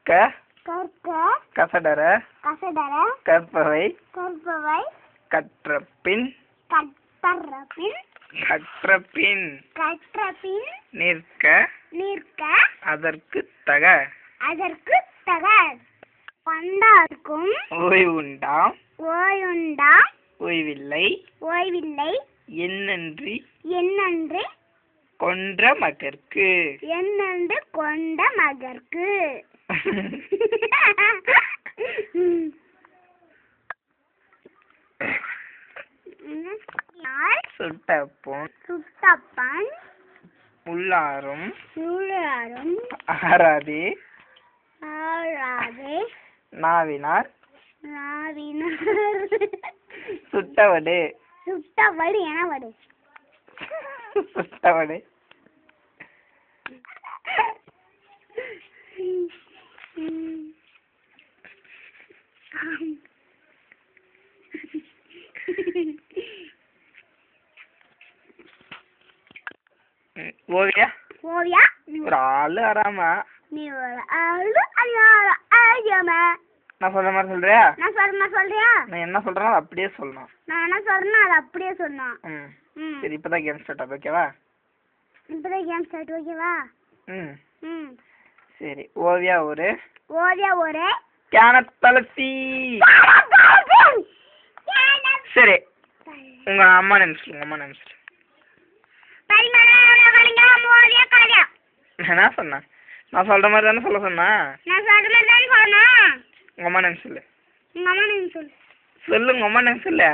கற்க கசடர கற்பவை கற்றபின் நிற்க அதற்குத் தக கொண்டார்க்கும் ஓய்வுண்டாம் ஓய்வில்லை என்னன்றி கொன்ற மகற்கு சுட்டப்பன் உள்ளாரும் ஆராதே நாவினார் சுட்டவடு எனவடு சுட்டவடு ஓவியா ஒரு ஆளு ஆறாமா நீ ஒரு ஆளு அறியாம நான் சொல்ற மாதிரி சொல்றியா சொல்றியா நான் என்ன சொல்றேனோ அதை அப்படியே சொல்லணும் நான் என்ன சொல்றேனோ அதை அப்படியே சொல்லணும் சரி இப்பதான் கேம் ஸ்டார்ட் ஆகுது ஓகேவா சரி ஓவியா ஒரு கேனத்தலசி சரி உங்க அம்மா நேம் சொல்லுங்க என்ன சொன்னேன் நான் சொல்ற மாதிரி தானே சொல்ல சொன்னேன் உங்க அம்மா நேம் சொல்லு உங்க அம்மா நேம் சொல்லு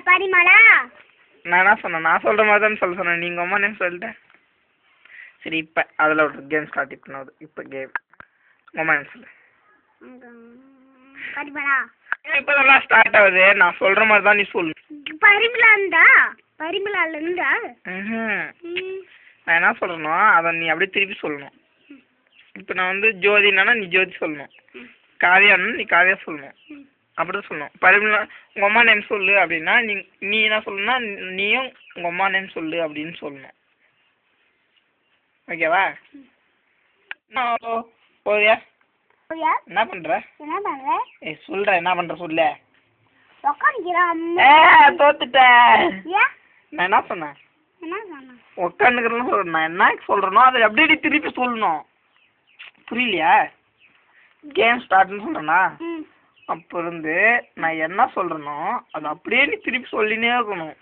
பரிமளா நான் என்ன சொன்னேன் நான் சொல்ற மாதிரி தானே சொல்ல சொன்னேன் நீங்க அம்மா நேம் சொல்லிட்டேன் சரி இப்ப அதுல ஒரு கேம் ஸ்டார்ட் பண்ணாது இப்ப கேம் உங்க அம்மா நேம் சொல்லு பரிமளா இப்பதான் ஸ்டார்ட் ஆகுது நான் சொல்ற மாதிரி தான் நீ சொல்லு பரிமளால நான் என்ன சொல்றேனோ அதை நீ அப்படியே திருப்பி சொல்லணும் இப்ப நான் வந்து ஜோதினா நீ ஜோதி சொல்லணும் காவியானா நீ காவியா சொல்லணும் அப்படிதான் சொல்லணும் பரிமளா உங்க அம்மா நேம் சொல்லு அப்படின்னா நீ என்ன சொல்லணும்னா நீயும் உங்க அம்மா நேம் சொல்லு அப்படின்னு சொல்லணும் ஓகேவா ஓவியா என்ன பண்ற சொல்ற என்ன பண்ற சொல்லு தோத்துட்டேன் நான் என்ன சொன்னேன் உட்காந்துக்கிறேன்னு சொல்றேன் நான் என்ன சொல்றேனோ அதை அப்படியே திருப்பி சொல்லணும் புரியலையா கேம் ஸ்டார்ட்னு சொல்றேன்னா அப்ப இருந்து நான் என்ன சொல்றேனோ அதை அப்படியே நீ திருப்பி சொல்லினே இருக்கணும்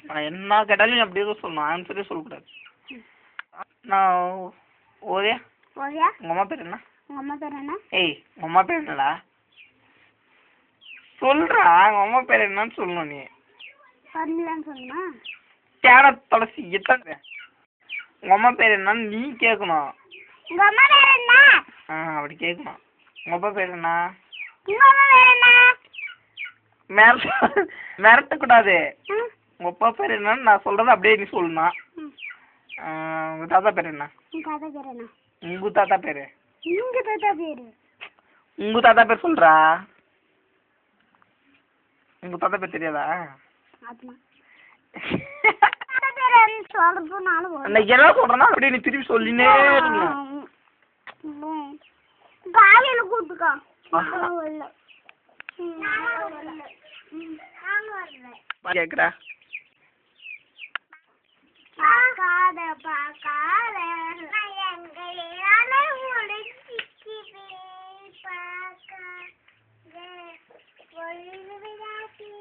நான் என்ன கேட்டாலும் நீ அப்படியே சொல்லணும் ஆன்சரே சொல்லக்கூடாது நான் ஓவியா உங்க அம்மா பேர் என்ன ஏய் உங்க அம்மா பேர் என்னடா சொல்றா உங்க அம்மா பேர் என்னன்னு சொல்லணும் நீ துளசி எத்தனை உங்க அம்மா பேர் என்னன்னு நீ கேட்கணும் அப்படி கேட்கணும் உங்க அப்பா பேர் என்ன மிரட்ட கூடாது உங்க அப்பா பேர் என்னன்னு நான் சொல்றத அப்படியே நீ சொல்லணும் உங்க தாத்தா பேர் என்ன உங்க தாத்தா பேரு உங்க தாத்தா பேர் சொல்றா உங்க தாத்தா பேர் தெரியாதா எல்லாம் சொல்றேன்னா அப்படியே நீ திருப்பி சொல்லினே கேக்குறா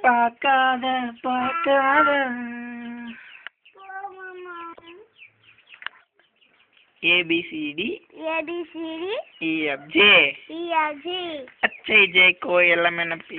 பார்க்காத ABCD EFG HIJ KO LMNP